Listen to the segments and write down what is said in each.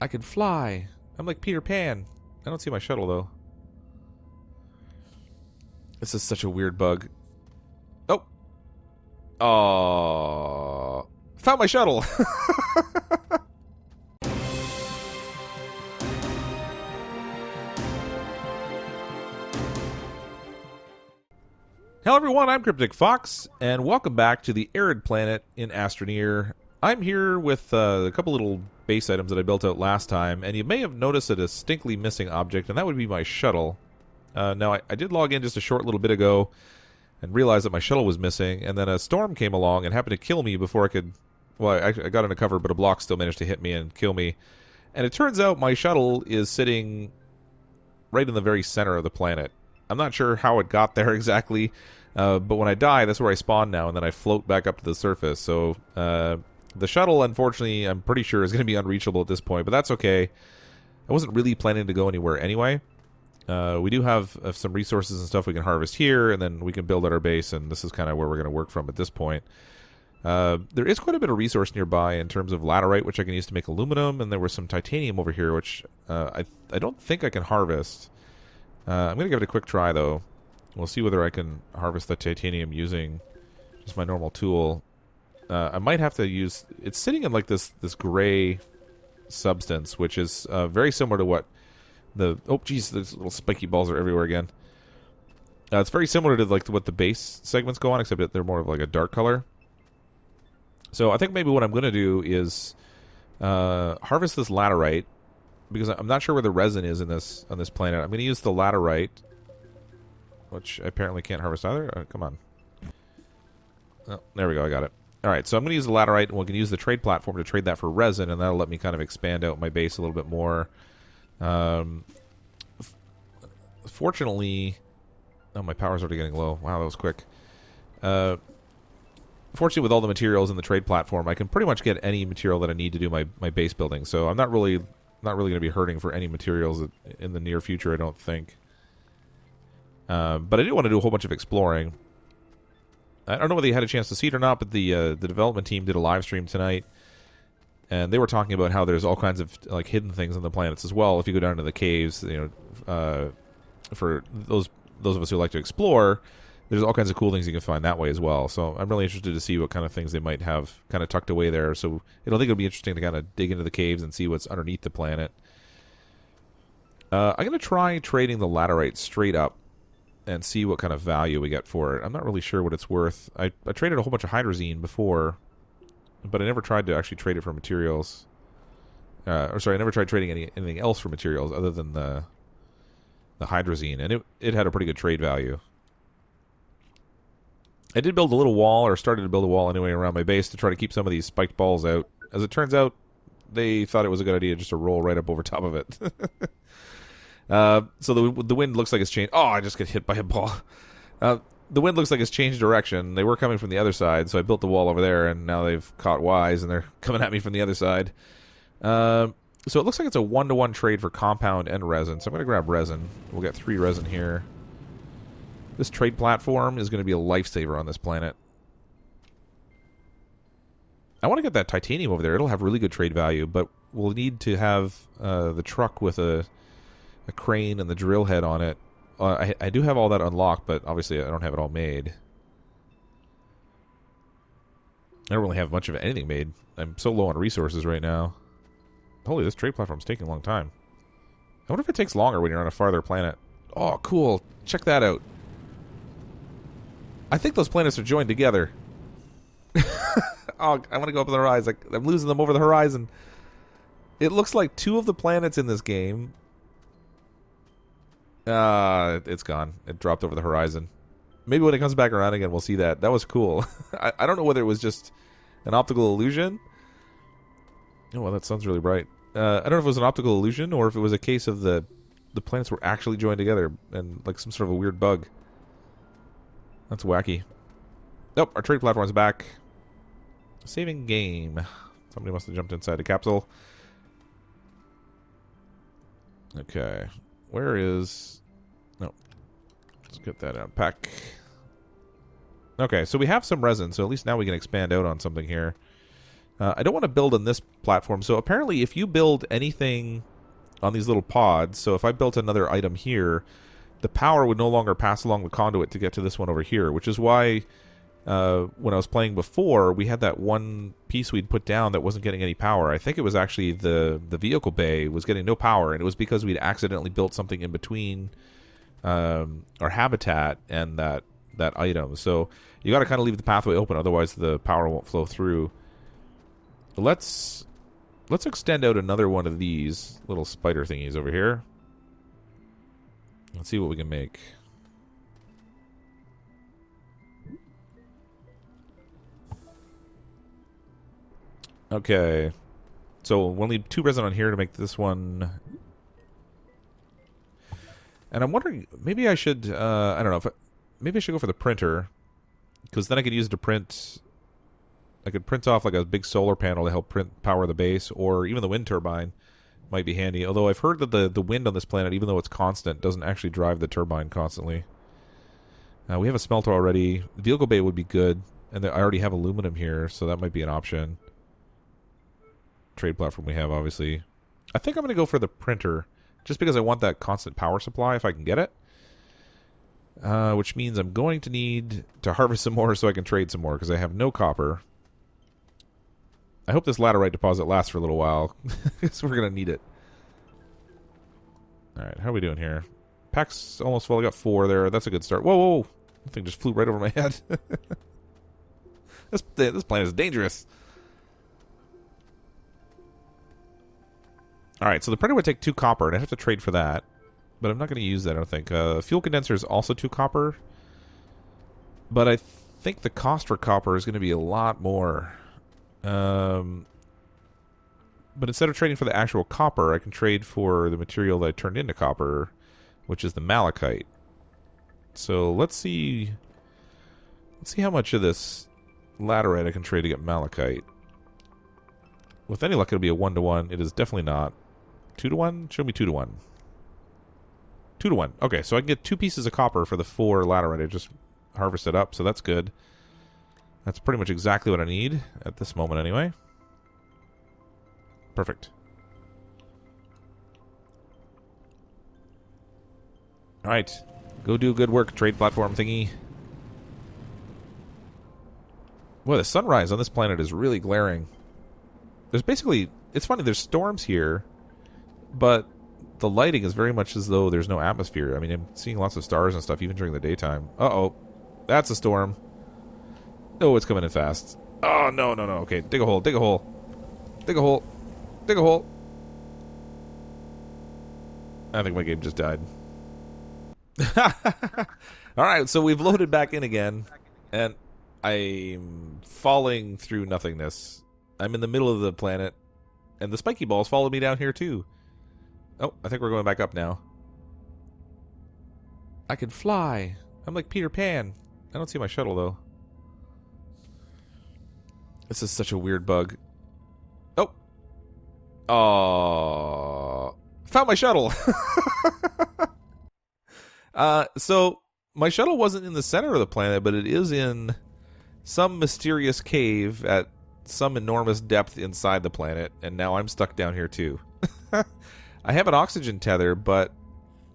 I can fly. I'm like Peter Pan. I don't see my shuttle, though. This is such a weird bug. Oh. Oh. Found my shuttle. Hello everyone, I'm CrypticFox, and welcome back to the Arid planet in Astroneer. I'm here with a couple little base items that I built out last time, and you may have noticed a distinctly missing object, and that would be my shuttle. Now, I did log in just a short little bit ago and realized that my shuttle was missing, and then a storm came along and happened to kill me before I could... Well, I got under cover, but a block still managed to hit me and kill me. And it turns out my shuttle is sitting right in the very center of the planet. I'm not sure how it got there exactly, but when I die, that's where I spawn now, and then I float back up to the surface. So the shuttle, unfortunately, I'm pretty sure is going to be unreachable at this point, but that's okay. I wasn't really planning to go anywhere anyway. We do have some resources and stuff we can harvest here, and then we can build out our base, and this is kind of where we're going to work from at this point. There is quite a bit of resource nearby in terms of laterite, which I can use to make aluminum, and there was some titanium over here, which I don't think I can harvest. I'm going to give it a quick try, though. We'll see whether I can harvest the titanium using just my normal tool. I might have to use... It's sitting in like this gray substance, which is very similar to what the... Oh, geez, those little spiky balls are everywhere again. It's very similar to like what the base segments go on, except that they're more of like a dark color. So I think maybe what I'm going to do is harvest this laterite, because I'm not sure where the resin is in this on this planet. I'm going to use the laterite, which I apparently can't harvest either. Come on. Oh, there we go. I got it. All right, so I'm going to use the laterite, and we can use the trade platform to trade that for resin, and that'll let me kind of expand out my base a little bit more. Fortunately... Oh, my power's already getting low. Wow, that was quick. Fortunately, with all the materials in the trade platform, I can pretty much get any material that I need to do my base building. So I'm not really going to be hurting for any materials in the near future, I don't think. But I do want to do a whole bunch of exploring. I don't know whether you had a chance to see it or not, but the development team did a live stream tonight, and they were talking about how there's all kinds of like hidden things on the planets as well. If you go down to the caves, you know, for those of us who like to explore, there's all kinds of cool things you can find that way as well. So I'm really interested to see what kind of things they might have kind of tucked away there. So I think it'll be interesting to kind of dig into the caves and see what's underneath the planet. I'm going to try trading the laterite straight up and see what kind of value we get for it. I'm not really sure what it's worth. I traded a whole bunch of hydrazine before, but I never tried to actually trade it for materials. I never tried trading anything else for materials other than the hydrazine, and it had a pretty good trade value. I did build a little wall, or started to build a wall anyway around my base to try to keep some of these spiked balls out. As it turns out, they thought it was a good idea just to roll right up over top of it. So the wind looks like it's changed. Oh, I just got hit by a ball. The wind looks like it's changed direction. They were coming from the other side, so I built the wall over there, and now they've caught wise, and they're coming at me from the other side. So it looks like it's a 1-to-1 trade for compound and resin. So I'm going to grab resin. We'll get 3 resin here. This trade platform is going to be a lifesaver on this planet. I want to get that titanium over there. It'll have really good trade value, but we'll need to have the truck with a crane and the drill head on it. I do have all that unlocked, but obviously I don't have it all made. I don't really have much of anything made. I'm so low on resources right now. Holy, this trade platform's taking a long time. I wonder if it takes longer when you're on a farther planet. Oh, cool. Check that out. I think those planets are joined together. Oh, I want to go up on the horizon. I'm losing them over the horizon. It looks like 2 of the planets in this game. It's gone. It dropped over the horizon. Maybe when it comes back around again, we'll see that. That was cool. I don't know whether it was just an optical illusion. Oh, well, that sun's really bright. I don't know if it was an optical illusion or if it was a case of the planets were actually joined together and like some sort of a weird bug. That's wacky. Nope, our trade platform's back. Saving game. Somebody must have jumped inside a capsule. Okay. Where is... No. Let's get that out. Pack. Okay, so we have some resin, so at least now we can expand out on something here. I don't want to build on this platform. So apparently if you build anything on these little pods, so if I built another item here, the power would no longer pass along the conduit to get to this one over here, which is why when I was playing before, we had that one piece we'd put down that wasn't getting any power. I think it was actually the vehicle bay was getting no power, and it was because we'd accidentally built something in between our habitat and that item. So you got to kind of leave the pathway open, otherwise the power won't flow through. Let's extend out another one of these little spider thingies over here. Let's see what we can make. Okay. So we'll need 2 resin on here to make this one. And I'm wondering, maybe I should, I don't know, maybe I should go for the printer. Because then I could use it to print, I could print off like a big solar panel to help power the base, or even the wind turbine might be handy. Although I've heard that the wind on this planet, even though it's constant, doesn't actually drive the turbine constantly. We have a smelter already. The vehicle bay would be good. And I already have aluminum here, so that might be an option. Trade platform we have, obviously. I think I'm going to go for the printer, just because I want that constant power supply if I can get it. Which means I'm going to need to harvest some more so I can trade some more, because I have no copper. I hope this laterite deposit lasts for a little while, because we're going to need it. Alright, how are we doing here? Pack's almost full. I got 4 there. That's a good start. Whoa, whoa, whoa. That thing just flew right over my head. This planet is dangerous. Alright, so the printer would take 2 copper, and I have to trade for that. But I'm not going to use that, I don't think. Fuel condenser is also 2 copper. But I think the cost for copper is going to be a lot more. But instead of trading for the actual copper, I can trade for the material that I turned into copper, which is the malachite. So let's see how much of this laterite I can trade to get malachite. With any luck, it'll be a 1-to-1. It is definitely not. 2-to-1? Show me 2-to-1. 2-to-1. Okay, so I can get 2 pieces of copper for the 4 laterite. I just harvested up, so that's good. That's pretty much exactly what I need at this moment anyway. Perfect. Alright. Go do good work, trade platform thingy. Boy, the sunrise on this planet is really glaring. There's basically... It's funny, there's storms here, but the lighting is very much as though there's no atmosphere. I mean, I'm seeing lots of stars and stuff even during the daytime. Uh-oh. That's a storm. Oh, it's coming in fast. Oh, no, no, no. Okay, dig a hole, dig a hole. Dig a hole. Dig a hole. I think my game just died. Alright, so we've loaded back in again, and I'm falling through nothingness. I'm in the middle of the planet, and the spiky balls followed me down here too. Oh, I think we're going back up now. I can fly. I'm like Peter Pan. I don't see my shuttle, though. This is such a weird bug. Oh. Oh. Found my shuttle. So, my shuttle wasn't in the center of the planet, but it is in some mysterious cave at some enormous depth inside the planet, and now I'm stuck down here too. I have an oxygen tether, but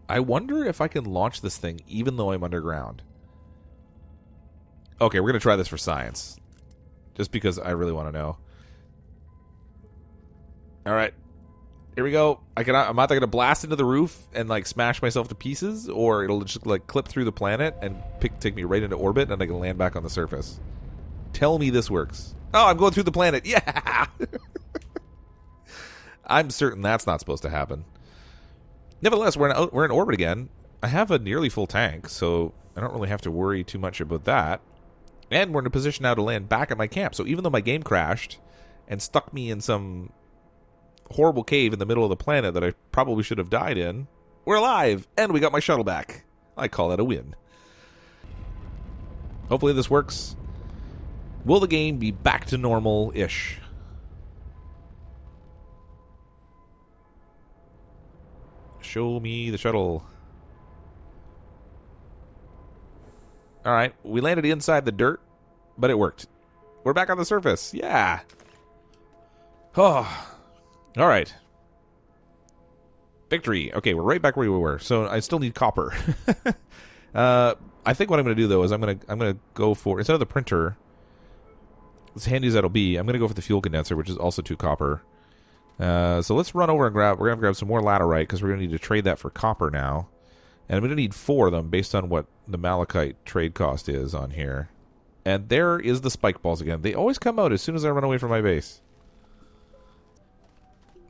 I wonder if I can launch this thing even though I'm underground. Okay, we're going to try this for science. Just because I really want to know. Alright. Here we go. I'm either going to blast into the roof and like smash myself to pieces, or it'll just like clip through the planet and take me right into orbit, and I can land back on the surface. Tell me this works. Oh, I'm going through the planet. Yeah! I'm certain that's not supposed to happen. Nevertheless, we're in orbit again. I have a nearly full tank, so I don't really have to worry too much about that. And we're in a position now to land back at my camp. So even though my game crashed and stuck me in some horrible cave in the middle of the planet that I probably should have died in, we're alive, and we got my shuttle back. I call that a win. Hopefully this works. Will the game be back to normal-ish? Show me the shuttle. Alright, we landed inside the dirt, but it worked. We're back on the surface. Yeah. Oh, all right. Victory. Okay, we're right back where we were. So I still need copper. I think what I'm going to do though is I'm going to go for, instead of the printer, as handy as that'll be, I'm going to go for the fuel condenser, which is also 2 copper. So let's run over and we're going to grab some more laterite because we're going to need to trade that for copper now. And I'm going to need 4 of them based on what the malachite trade cost is on here. And there is the spike balls again. They always come out as soon as I run away from my base.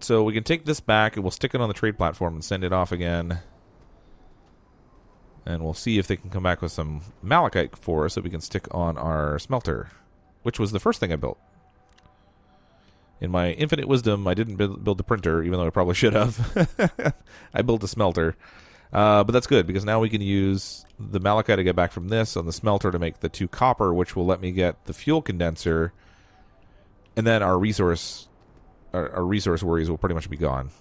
So we can take this back and we'll stick it on the trade platform and send it off again. And we'll see if they can come back with some malachite for us that we can stick on our smelter, which was the first thing I built. In my infinite wisdom, I didn't build the printer, even though I probably should have. I built a smelter. But that's good, because now we can use the malachite I get back from this on the smelter to make the 2 copper, which will let me get the fuel condenser. And then our resource worries will pretty much be gone.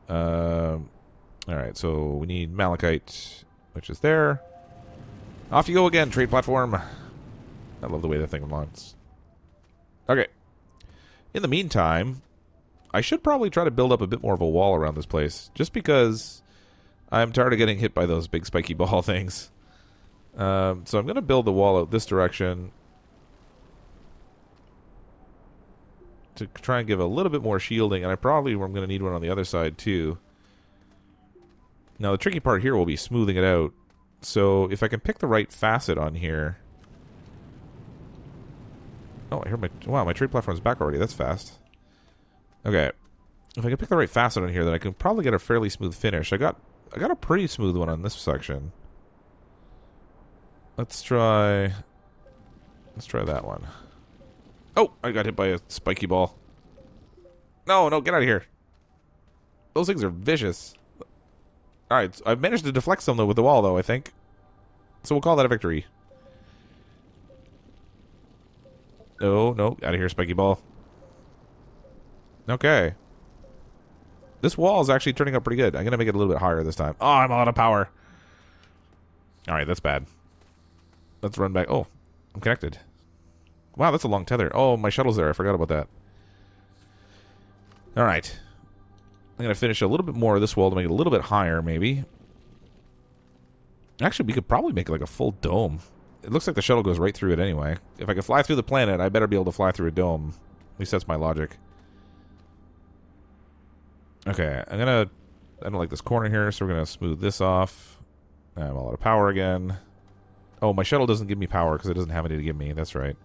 Alright, so we need malachite, which is there. Off you go again, trade platform. I love the way that thing launches. Okay. In the meantime, I should probably try to build up a bit more of a wall around this place, just because I'm tired of getting hit by those big spiky ball things. So I'm going to build the wall out this direction to try and give a little bit more shielding, and I'm going to need one on the other side too. Now the tricky part here will be smoothing it out. So if I can pick the right facet on here. Oh, I hear my trade platform's back already. That's fast. Okay. If I can pick the right facet on here, then I can probably get a fairly smooth finish. I got a pretty smooth one on this section. Let's try that one. Oh, I got hit by a spiky ball. No, get out of here. Those things are vicious. Alright, I've managed to deflect some though with the wall though, I think. So we'll call that a victory. No, out of here, spiky ball. Okay. This wall is actually turning out pretty good. I'm going to make it a little bit higher this time. Oh, I'm out of power. Alright, that's bad. Let's run back. Oh, I'm connected. Wow, that's a long tether. Oh, my shuttle's there. I forgot about that. Alright. I'm going to finish a little bit more of this wall to make it a little bit higher, maybe. Actually, we could probably make it like a full dome. It looks like the shuttle goes right through it anyway. If I can fly through the planet, I better be able to fly through a dome. At least that's my logic. Okay, I don't like this corner here, so we're going to smooth this off. I'm all out of power again. Oh, my shuttle doesn't give me power because it doesn't have any to give me. That's right.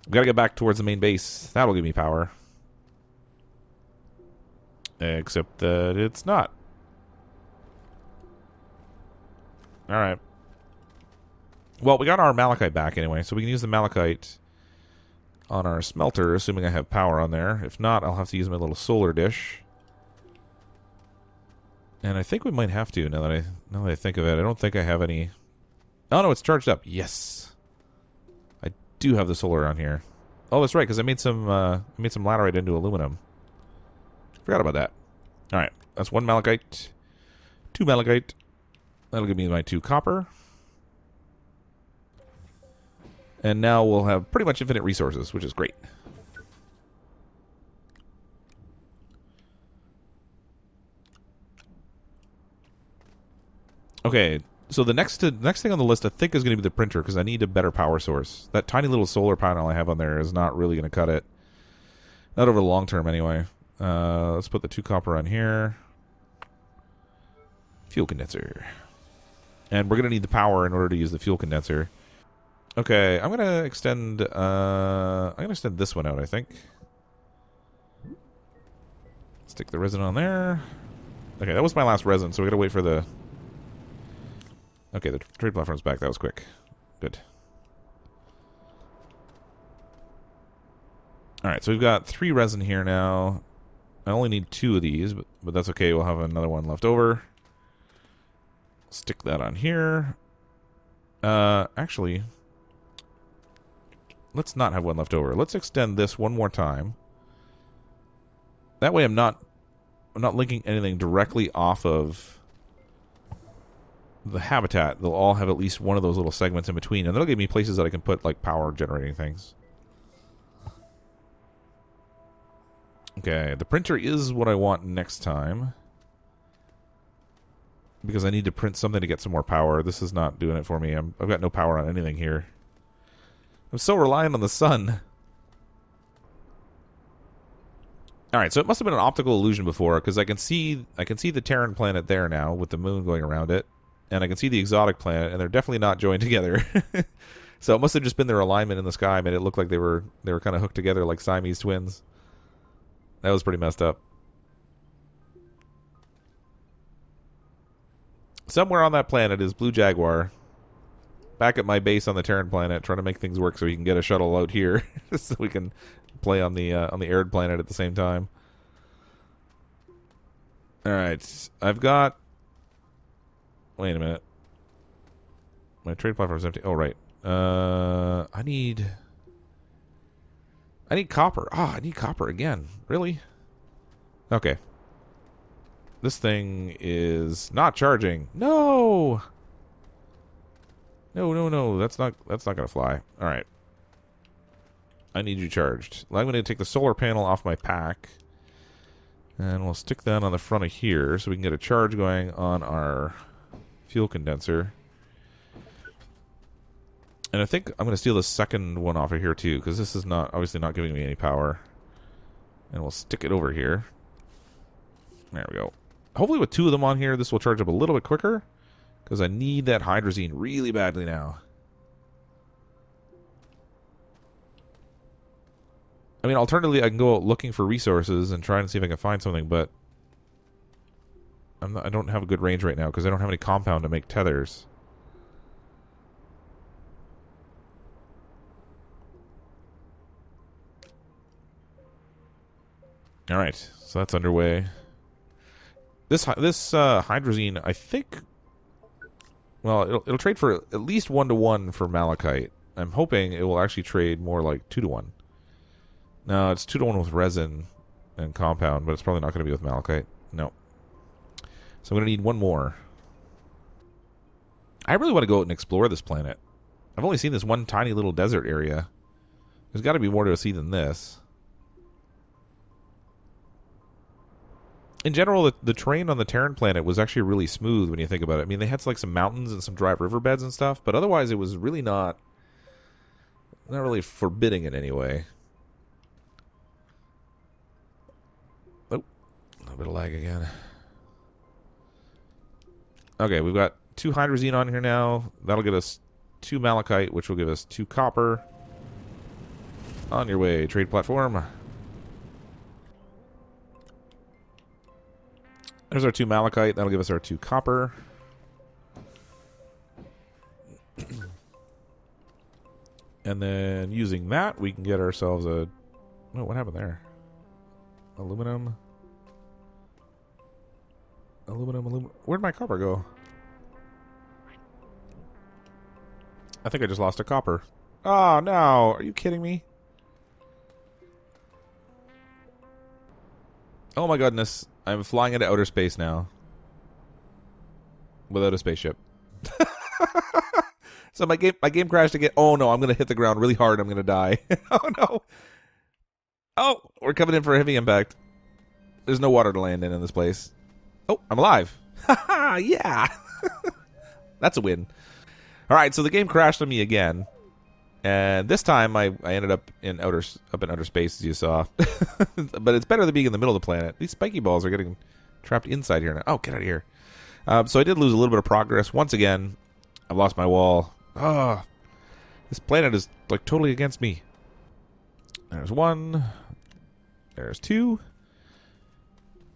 I've got to get back towards the main base. That'll give me power. Except that it's not. Alright. Well, we got our malachite back anyway, so we can use the malachite on our smelter, assuming I have power on there. If not, I'll have to use my little solar dish. And I think we might have to, now that I think of it. I don't think I have any... Oh, no, it's charged up. Yes. I do have the solar on here. Oh, that's right, because I made some laterite into aluminum. Forgot about that. Alright, that's 1 malachite. 2 malachite. That'll give me my 2 copper. And now we'll have pretty much infinite resources, which is great. Okay, so the next thing on the list I think is going to be the printer, because I need a better power source. That tiny little solar panel I have on there is not really going to cut it. Not over the long term, anyway. Let's put the 2 copper on here. Fuel condenser. And we're going to need the power in order to use the fuel condenser. Okay, I'm going to extend this one out, I think. Stick the resin on there. Okay, that was my last resin, so we got to wait for the... Okay, the trade platform's back. That was quick. Good. Alright, so we've got 3 resin here now. I only need 2 of these, but that's okay. We'll have another one left over. Stick that on here. Actually... Let's not have one left over. Let's extend this one more time. That way I'm not linking anything directly off of the habitat. They'll all have at least one of those little segments in between, and that'll give me places that I can put like power generating things. Okay, the printer is what I want next time. Because I need to print something to get some more power. This is not doing it for me. I've got no power on anything here. I'm so reliant on the sun. Alright, so it must have been an optical illusion before, because I can see the Terran planet there now, with the moon going around it. And I can see the exotic planet, and they're definitely not joined together. So it must have just been their alignment in the sky, made it look like they were kind of hooked together like Siamese twins. That was pretty messed up. Somewhere on that planet is Blue Jaguar. Back at my base on the Terran planet, trying to make things work so we can get a shuttle out here, so we can play on the Arid planet at the same time. All right, I've got. Wait a minute. My trade platform is empty. Oh right. I need copper. Ah, I need copper again. Really? Okay. This thing is not charging. No. No. That's not gonna fly. All right. I need you charged. Well, I'm going to take the solar panel off my pack, and we'll stick that on the front of here so we can get a charge going on our fuel condenser. And I think I'm going to steal the second one off of here too, because this is obviously not giving me any power. And we'll stick it over here. There we go. Hopefully with two of them on here, this will charge up a little bit quicker, because I need that hydrazine really badly now. I mean, alternatively, I can go out looking for resources and try and see if I can find something, but I don't have a good range right now because I don't have any compound to make tethers. All right, so that's underway. This hydrazine, I think. Well, it'll trade for at least 1-to-1 for malachite. I'm hoping it will actually trade more like 2-to-1. No, it's 2-to-1 with resin and compound, but it's probably not going to be with malachite. No. So I'm going to need one more. I really want to go out and explore this planet. I've only seen this one tiny little desert area. There's got to be more to see than this. In general, the terrain on the Terran planet was actually really smooth when you think about it. I mean, they had like some mountains and some dry riverbeds and stuff, but otherwise it was really not really forbidding in any way. Oh, a little bit of lag again. Okay, we've got 2 hydrazine on here now. That'll give us 2 malachite, which will give us 2 copper. On your way, trade platform. There's our 2 malachite. That'll give us our 2 copper. And then using that, we can get ourselves a... Oh, what happened there? Aluminum. Aluminum. Where'd my copper go? I think I just lost a copper. Oh, no. Are you kidding me? Oh, my goodness. I'm flying into outer space now. Without a spaceship. So my game crashed again. Oh, no. I'm going to hit the ground really hard. I'm going to die. Oh, no. Oh, we're coming in for a heavy impact. There's no water to land in this place. Oh, I'm alive. Haha, yeah. That's a win. All right, so the game crashed on me again. And this time I ended up in outer space, as you saw. But it's better than being in the middle of the planet. These spiky balls are getting trapped inside here now. Oh, get out of here. So I did lose a little bit of progress. Once again, I've lost my wall. Oh, this planet is like totally against me. There's 1. There's 2.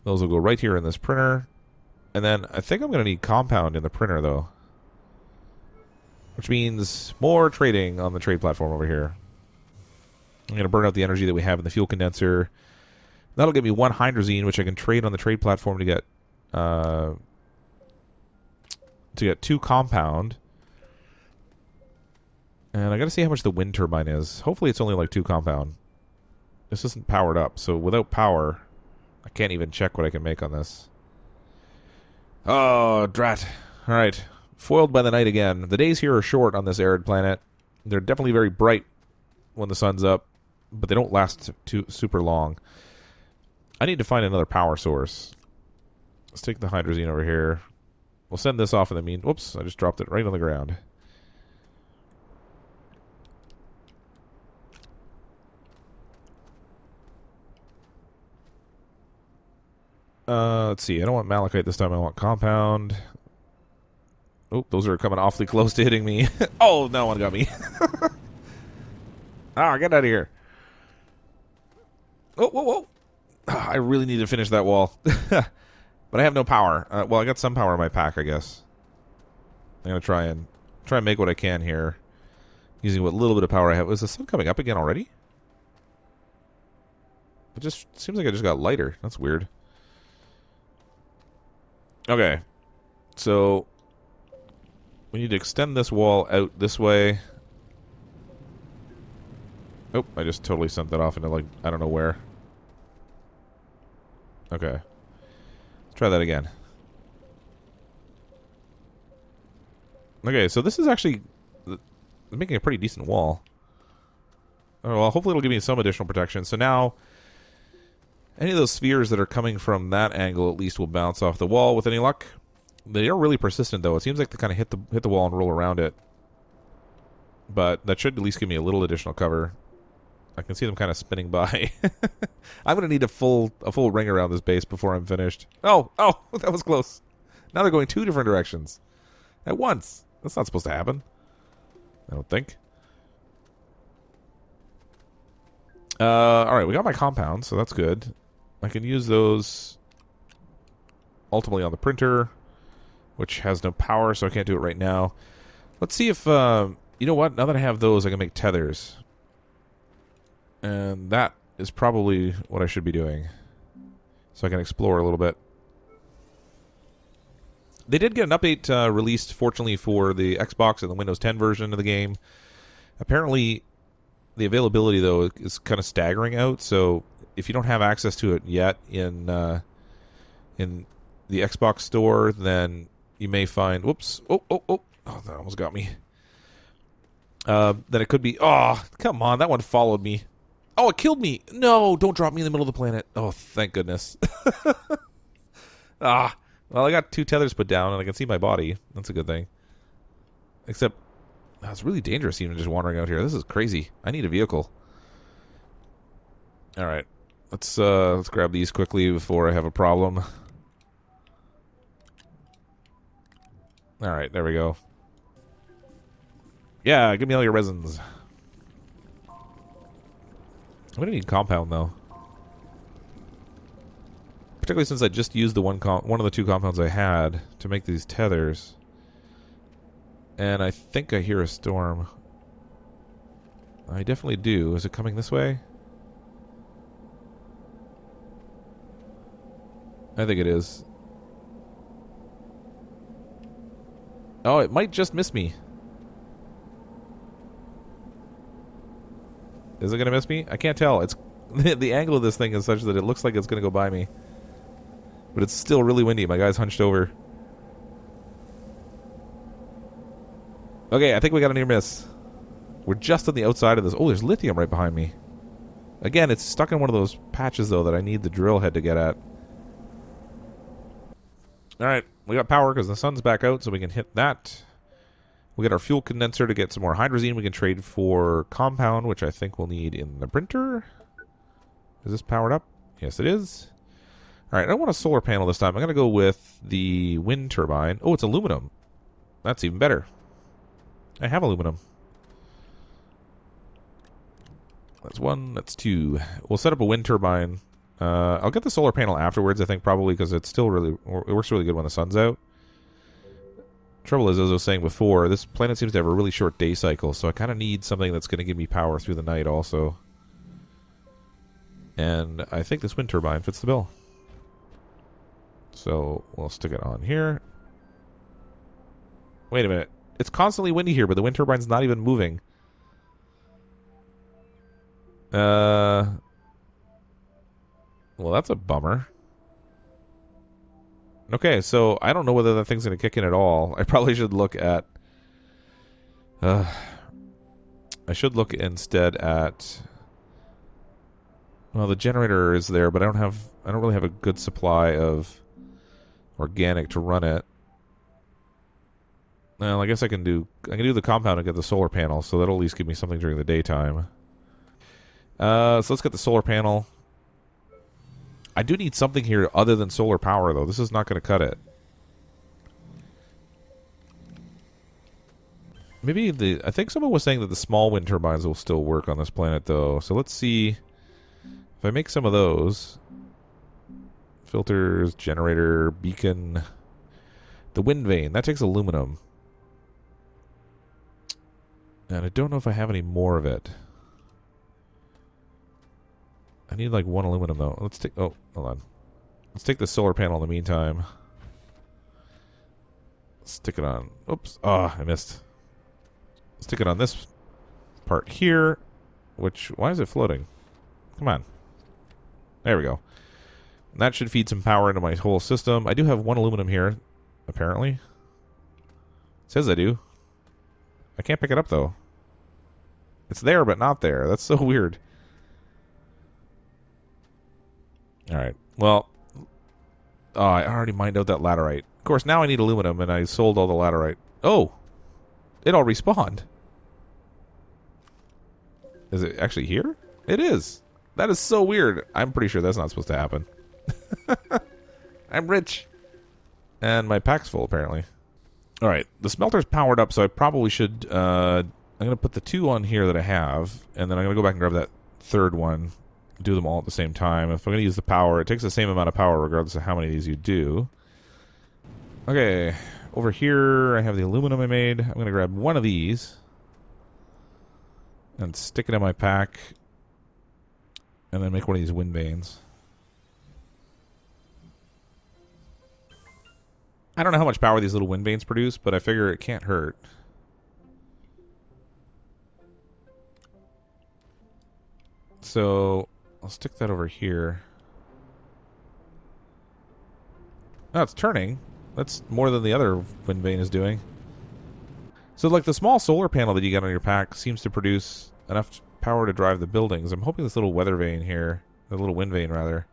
Those will go right here in this printer. And then I think I'm going to need compound in the printer, though. Which means more trading on the trade platform over here. I'm going to burn out the energy that we have in the fuel condenser. That'll give me 1 hydrazine, which I can trade on the trade platform to get 2 compound. And I got to see how much the wind turbine is. Hopefully it's only like 2 compound. This isn't powered up, so without power, I can't even check what I can make on this. Oh, drat. All right. Foiled by the night again. The days here are short on this arid planet. They're definitely very bright when the sun's up, but they don't last too super long. I need to find another power source. Let's take the hydrazine over here. We'll send this off in the mean... Whoops, I just dropped it right on the ground. Let's see. I don't want malachite this time. I want compound. Oh, those are coming awfully close to hitting me. Oh, no one got me. Ah, get out of here. Oh, whoa, whoa. Ah, I really need to finish that wall. But I have no power. Well, I got some power in my pack, I guess. I'm going to try and make what I can here. Using what little bit of power I have. Is the sun coming up again already? It just seems like I just got lighter. That's weird. Okay. So we need to extend this wall out this way. Oh, I just totally sent that off into, like, I don't know where. Okay. Let's try that again. Okay, so this is actually making a pretty decent wall. Oh, well, hopefully it'll give me some additional protection. So now, any of those spheres that are coming from that angle at least will bounce off the wall with any luck. They are really persistent, though. It seems like they kind of hit the wall and roll around it. But that should at least give me a little additional cover. I can see them kind of spinning by. I'm going to need a full ring around this base before I'm finished. Oh, that was close. Now they're going two different directions at once. That's not supposed to happen. I don't think. All right, we got my compounds, so that's good. I can use those ultimately on the printer, which has no power, so I can't do it right now. Let's see if, you know what? Now that I have those, I can make tethers. And that is probably what I should be doing. So I can explore a little bit. They did get an update released, fortunately, for the Xbox and the Windows 10 version of the game. Apparently, the availability, though, is kind of staggering out. So if you don't have access to it yet in the Xbox store, then you may find... Whoops. Oh, that almost got me. Then it could be... Oh, come on. That one followed me. Oh, it killed me. No, don't drop me in the middle of the planet. Oh, thank goodness. Well, I got two tethers put down, and I can see my body. That's a good thing. Except, it's really dangerous even just wandering out here. This is crazy. I need a vehicle. All right. Let's grab these quickly before I have a problem. All right, there we go. Yeah, give me all your resins. I'm going to need compound, though. Particularly since I just used the one of the two compounds I had to make these tethers. And I think I hear a storm. I definitely do. Is it coming this way? I think it is. Oh, it might just miss me. Is it going to miss me? I can't tell. It's the angle of this thing is such that it looks like it's going to go by me. But it's still really windy. My guy's hunched over. Okay, I think we got a near miss. We're just on the outside of this. Oh, there's lithium right behind me. Again, it's stuck in one of those patches, though, that I need the drill head to get at. Alright, we got power because the sun's back out, so we can hit that. We got our fuel condenser to get some more hydrazine. We can trade for compound, which I think we'll need in the printer. Is this powered up? Yes, it is. All right, I don't want a solar panel this time. I'm going to go with the wind turbine. Oh, it's aluminum. That's even better. I have aluminum. That's one. That's two. We'll set up a wind turbine. I'll get the solar panel afterwards, I think, probably, because it's still really... It works really good when the sun's out. Trouble is, as I was saying before, this planet seems to have a really short day cycle, so I kind of need something that's going to give me power through the night also. And I think this wind turbine fits the bill. So we'll stick it on here. Wait a minute. It's constantly windy here, but the wind turbine's not even moving. Well, that's a bummer. Okay, so I don't know whether that thing's going to kick in at all. I probably should look at... I should look instead at... Well, the generator is there, but I don't really have a good supply of organic to run it. Well, I guess I can do the compound and get the solar panel, so that'll at least give me something during the daytime. So let's get the solar panel. I do need something here other than solar power, though. This is not going to cut it. Maybe I think someone was saying that the small wind turbines will still work on this planet, though. So let's see if I make some of those. Filters, generator, beacon. The wind vane. That takes aluminum. And I don't know if I have any more of it. I need like one aluminum, though. Let's take... Oh, hold on. Let's take the solar panel in the meantime. Stick it on... Oops. Oh, I missed. Stick it on this part here. Which... Why is it floating? Come on. There we go. And that should feed some power into my whole system. I do have one aluminum here, apparently. It says I do. I can't pick it up, though. It's there, but not there. That's so weird. Alright. Well... Oh, I already mined out that laterite. Of course, now I need aluminum, and I sold all the laterite. Oh! It all respawned. Is it actually here? It is. That is so weird. I'm pretty sure that's not supposed to happen. I'm rich. And my pack's full, apparently. Alright, the smelter's powered up, so I probably should... I'm going to put the 2 on here that I have, and then I'm going to go back and grab that third one. Do them all at the same time. If I'm going to use the power, it takes the same amount of power regardless of how many of these you do. Okay, over here I have the aluminum I made. I'm going to grab one of these and stick it in my pack, and then make one of these wind vanes. I don't know how much power these little wind vanes produce, but I figure it can't hurt. So I'll stick that over here. Oh, it's turning. That's more than the other wind vane is doing. So, like, the small solar panel that you get on your pack seems to produce enough power to drive the buildings. I'm hoping this little weather vane here, the little wind vane, rather,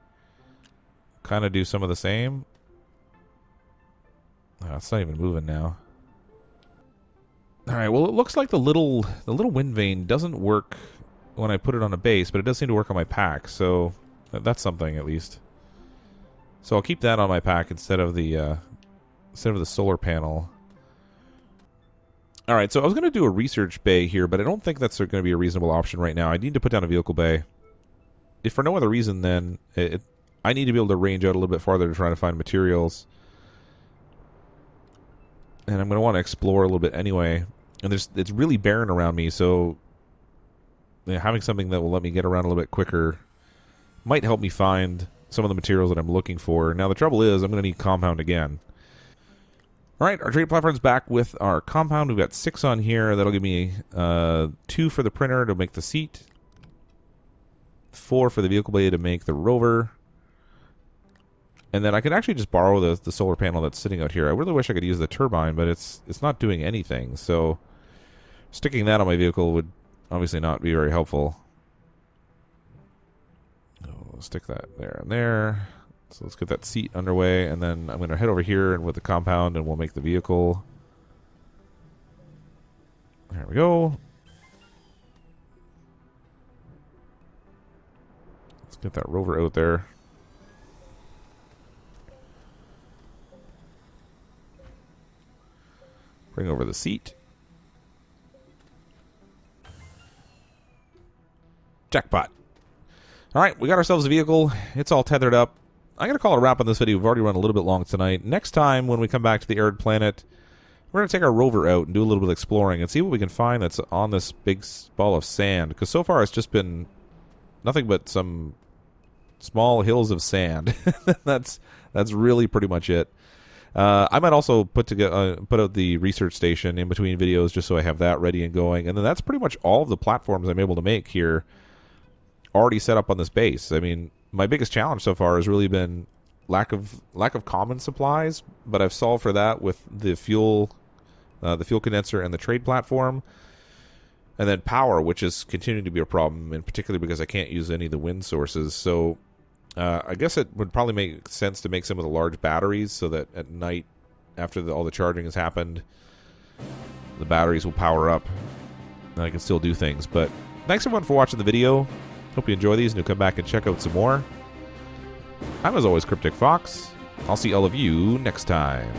kind of do some of the same. Oh, it's not even moving now. Alright, well, it looks like the little wind vane doesn't work when I put it on a base, but it does seem to work on my pack, so that's something at least. So I'll keep that on my pack instead of the solar panel. All right, so I was going to do a research bay here, but I don't think that's going to be a reasonable option right now. I need to put down a vehicle bay. If for no other reason, then I need to be able to range out a little bit farther to try to find materials. And I'm going to want to explore a little bit anyway. And it's really barren around me, so having something that will let me get around a little bit quicker might help me find some of the materials that I'm looking for. Now, the trouble is, I'm going to need compound again. All right, our trade platform's back with our compound. We've got 6 on here. That'll give me 2 for the printer to make the seat, 4 for the vehicle blade to make the rover. And then I can actually just borrow the solar panel that's sitting out here. I really wish I could use the turbine, but it's not doing anything. So sticking that on my vehicle would obviously not be very helpful. I'll stick that there and there. So let's get that seat underway, and then I'm going to head over here and with the compound, and we'll make the vehicle. There we go. Let's get that rover out there. Bring over the seat. Jackpot. All right, we got ourselves a vehicle. It's all tethered up. I'm going to call it a wrap on this video. We've already run a little bit long tonight. Next time, when we come back to the Arid planet, we're going to take our rover out and do a little bit of exploring and see what we can find that's on this big ball of sand. Because so far, it's just been nothing but some small hills of sand. That's really pretty much it. I might also put out the research station in between videos just so I have that ready and going. And then that's pretty much all of the platforms I'm able to make here already set up on this base. I mean, my biggest challenge so far has really been lack of common supplies, but I've solved for that with the fuel condenser and the trade platform. And then power, which is continuing to be a problem, in particular because I can't use any of the wind sources. So I guess it would probably make sense to make some of the large batteries so that at night, after all the charging has happened, the batteries will power up and I can still do things. But thanks everyone for watching the video. Hope you enjoy these and you'll come back and check out some more. I'm as always CrypticFox. I'll see all of you next time.